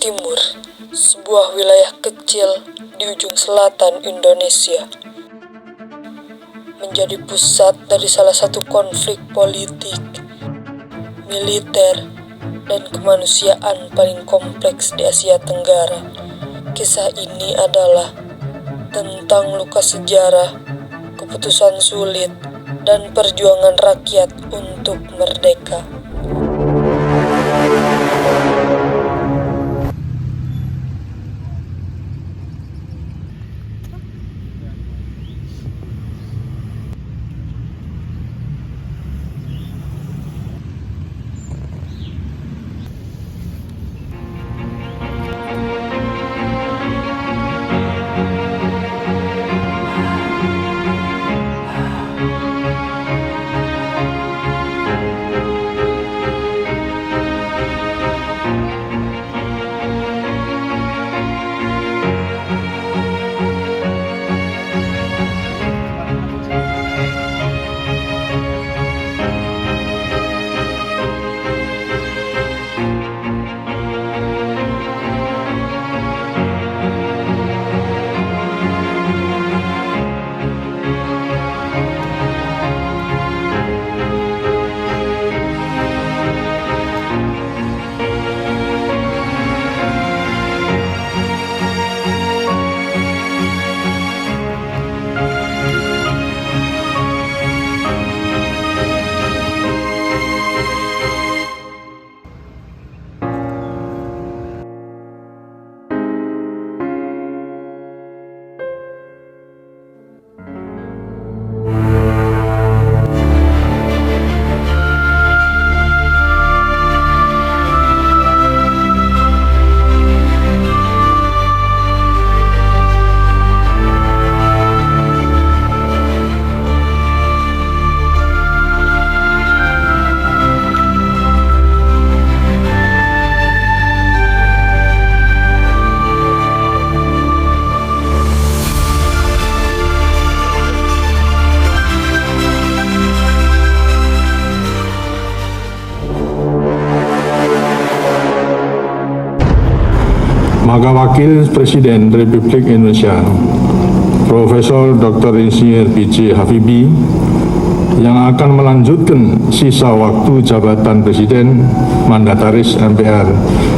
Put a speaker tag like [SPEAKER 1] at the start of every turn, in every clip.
[SPEAKER 1] Timur, sebuah wilayah kecil di ujung selatan Indonesia, menjadi pusat dari salah satu konflik politik, militer, dan kemanusiaan paling kompleks di Asia Tenggara. Kisah ini adalah tentang luka sejarah, keputusan sulit, dan perjuangan rakyat untuk merdeka.
[SPEAKER 2] Maka Wakil Presiden Republik Indonesia Profesor Dr. Insinyur B.J. Habibie yang akan melanjutkan sisa waktu jabatan Presiden Mandataris MPR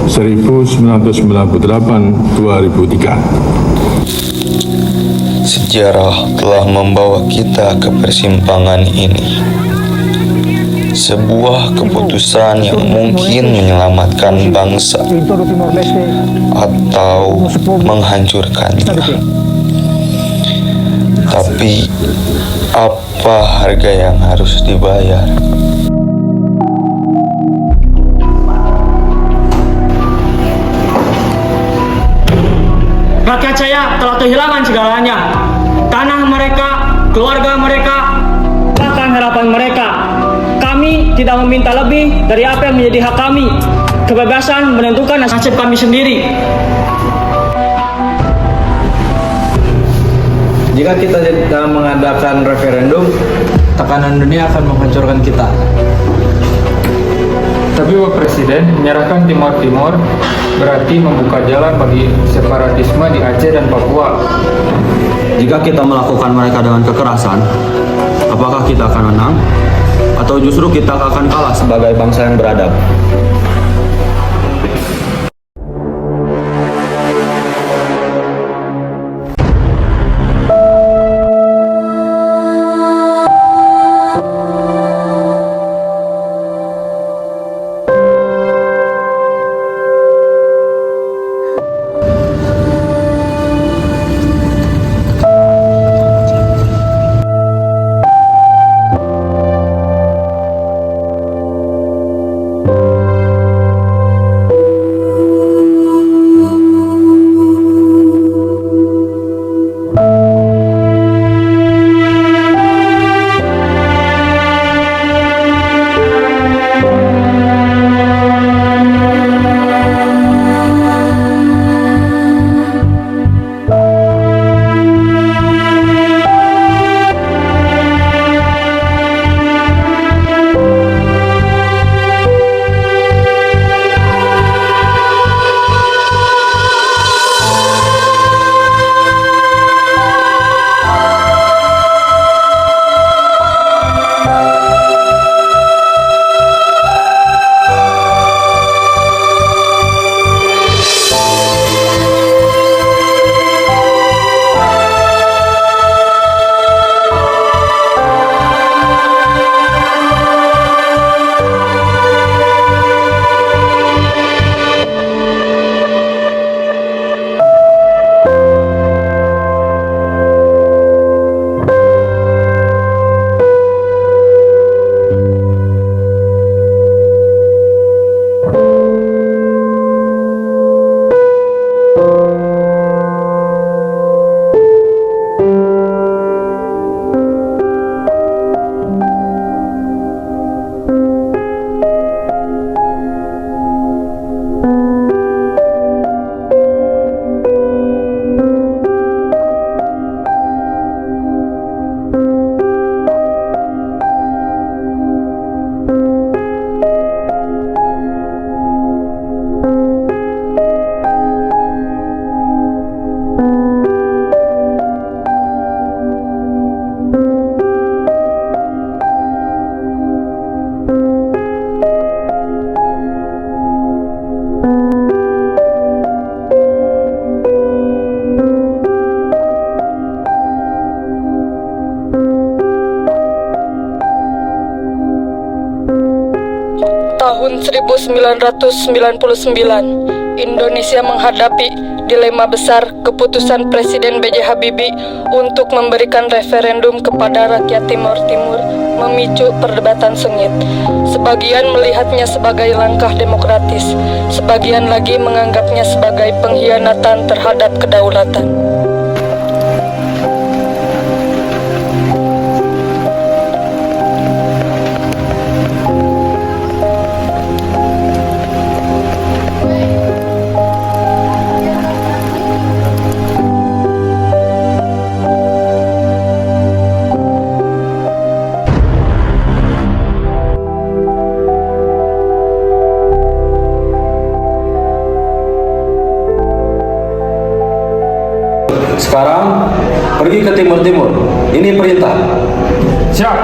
[SPEAKER 2] 1998-2003.
[SPEAKER 3] Sejarah telah membawa kita ke persimpangan ini. Sebuah keputusan yang mungkin menyelamatkan bangsa atau menghancurkannya. Tapi apa harga yang harus dibayar?
[SPEAKER 4] Rakyat saya telah kehilangan segalanya. Tanah mereka, keluarga mereka, bahkan harapan mereka. Kami tidak meminta lebih dari apa yang menjadi hak kami. Kebebasan menentukan nasib kami sendiri.
[SPEAKER 5] Jika kita tidak mengadakan referendum, tekanan dunia akan menghancurkan kita.
[SPEAKER 6] Tapi Pak Presiden menyerahkan Timor Timur berarti membuka jalan bagi separatisme di Aceh dan Papua.
[SPEAKER 7] Jika kita melakukan mereka dengan kekerasan, apakah kita akan menang? Atau justru kita akan kalah sebagai bangsa yang beradab?
[SPEAKER 2] Thank you.
[SPEAKER 1] 1999, Indonesia menghadapi dilema besar keputusan Presiden B.J. Habibie untuk memberikan referendum kepada rakyat Timor Timur memicu perdebatan sengit. Sebagian melihatnya sebagai langkah demokratis, sebagian lagi menganggapnya sebagai pengkhianatan terhadap kedaulatan.
[SPEAKER 7] Sekarang pergi ke timur-timur. Ini perintah.
[SPEAKER 6] Siap.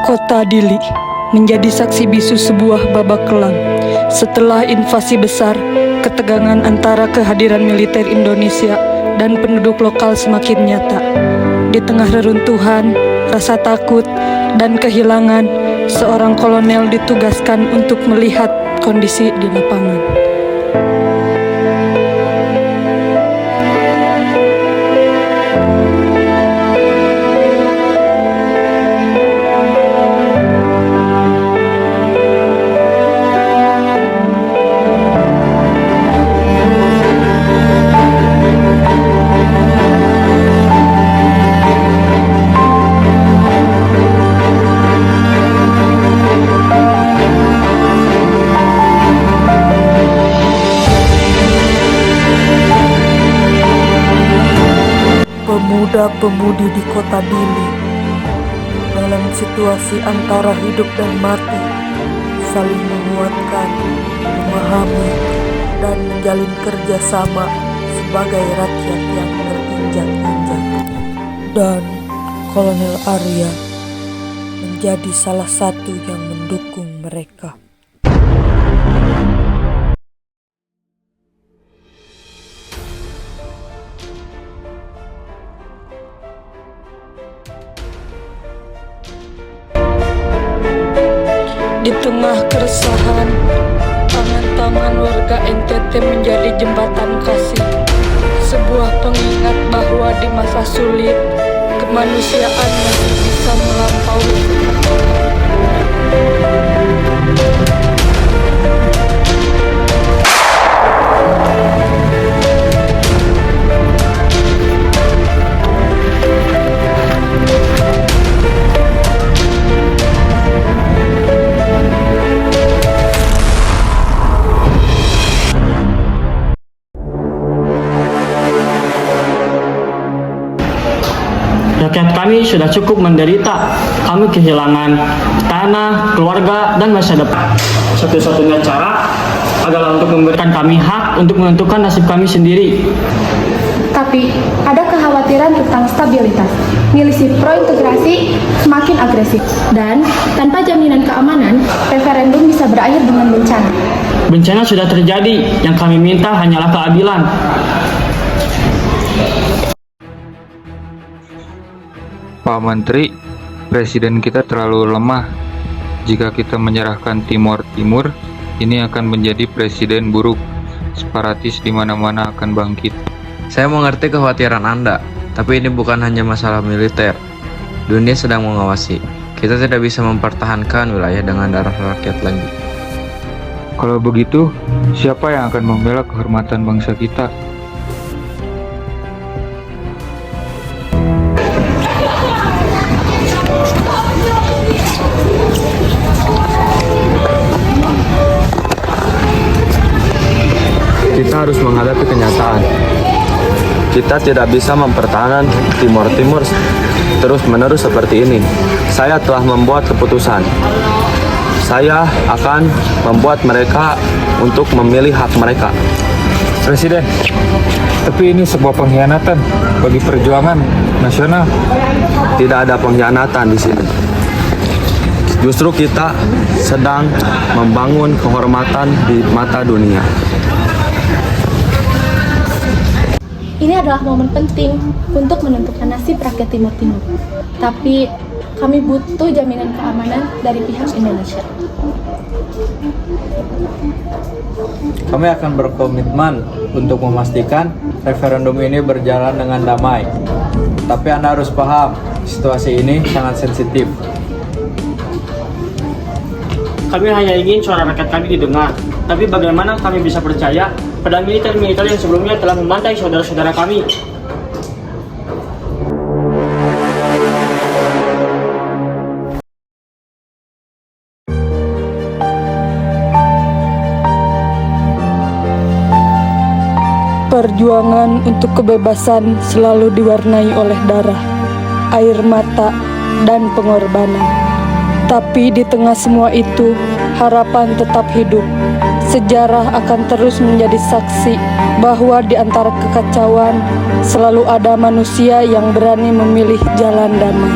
[SPEAKER 1] Kota Dili menjadi saksi bisu sebuah babak kelam. Setelah invasi besar, ketegangan antara kehadiran militer Indonesia dan penduduk lokal semakin nyata. Di tengah reruntuhan, rasa takut, dan kehilangan, seorang kolonel ditugaskan untuk melihat kondisi di lapangan. Pemuda-pemudi di kota Dili dalam situasi antara hidup dan mati saling menguatkan, memahami, dan menjalin kerjasama sebagai rakyat yang terinjak-injak. Dan Kolonel Arya menjadi salah satu yang mendukung mereka. Di tengah keresahan, tangan-tangan warga NTT menjadi jembatan kasih. Sebuah pengingat bahwa di masa sulit, kemanusiaan masih bisa melampaui.
[SPEAKER 4] Rakyat kami sudah cukup menderita. Kami kehilangan tanah, keluarga, dan masa depan. Satu-satunya cara adalah untuk memberikan kami hak untuk menentukan nasib kami sendiri.
[SPEAKER 8] Tapi ada kekhawatiran tentang stabilitas. Milisi pro-integrasi semakin agresif. Dan tanpa jaminan keamanan, referendum bisa berakhir dengan bencana.
[SPEAKER 4] Bencana sudah terjadi. Yang kami minta hanyalah keadilan.
[SPEAKER 6] Pak Menteri, Presiden kita terlalu lemah. Jika kita menyerahkan Timor Timur, ini akan menjadi presiden buruk. Separatis di mana-mana akan bangkit.
[SPEAKER 5] Saya mengerti kekhawatiran Anda, tapi ini bukan hanya masalah militer. Dunia sedang mengawasi. Kita tidak bisa mempertahankan wilayah dengan darah rakyat lagi.
[SPEAKER 6] Kalau begitu, siapa yang akan membela kehormatan bangsa kita?
[SPEAKER 7] Kita harus menghadapi kenyataan. Kita tidak bisa mempertahankan Timor Timur terus-menerus seperti ini. Saya telah membuat keputusan. Saya akan membuat mereka untuk memilih hak mereka.
[SPEAKER 6] Presiden, Tapi ini sebuah pengkhianatan bagi perjuangan nasional.
[SPEAKER 7] Tidak ada pengkhianatan di sini. Justru kita sedang membangun kehormatan di mata dunia.
[SPEAKER 8] Ini adalah momen penting untuk menentukan nasib rakyat Timur Timur. Tapi kami butuh jaminan keamanan dari pihak Indonesia.
[SPEAKER 5] Kami akan berkomitmen untuk memastikan referendum ini berjalan dengan damai. Tapi Anda harus paham, situasi ini sangat sensitif.
[SPEAKER 4] Kami hanya ingin suara rakyat kami didengar. Tapi bagaimana kami bisa percaya pada militer-militer yang sebelumnya telah membantai saudara-saudara kami?
[SPEAKER 1] Perjuangan untuk kebebasan selalu diwarnai oleh darah, air mata, dan pengorbanan. Tapi di tengah semua itu, harapan tetap hidup. Sejarah akan terus menjadi saksi bahwa di antara kekacauan selalu ada manusia yang berani memilih jalan damai.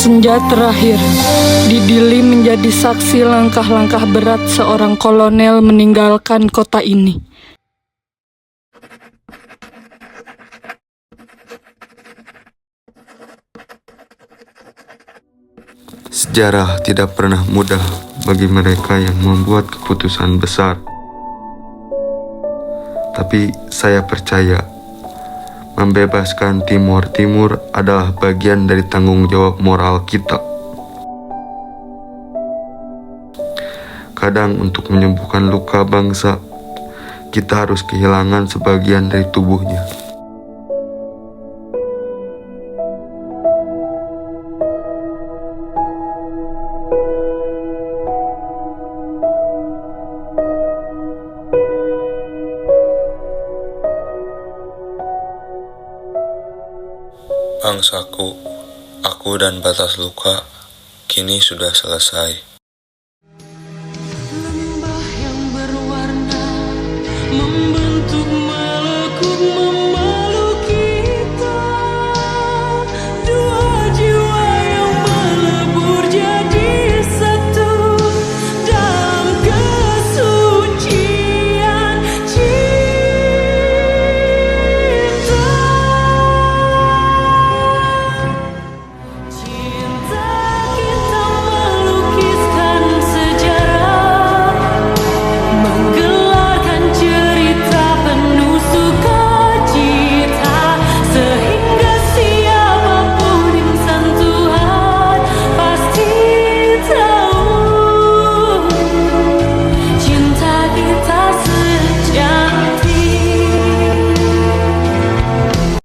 [SPEAKER 1] Senja terakhir, Didili menjadi saksi langkah-langkah berat seorang kolonel meninggalkan kota ini.
[SPEAKER 3] Sejarah tidak pernah mudah bagi mereka yang membuat keputusan besar. Tapi saya percaya membebaskan Timor Timur adalah bagian dari tanggung jawab moral kita. Kadang untuk menyembuhkan luka bangsa, kita harus kehilangan sebagian dari tubuhnya. Bangsaku, aku dan batas luka kini sudah selesai.
[SPEAKER 9] Lembah yang berwarna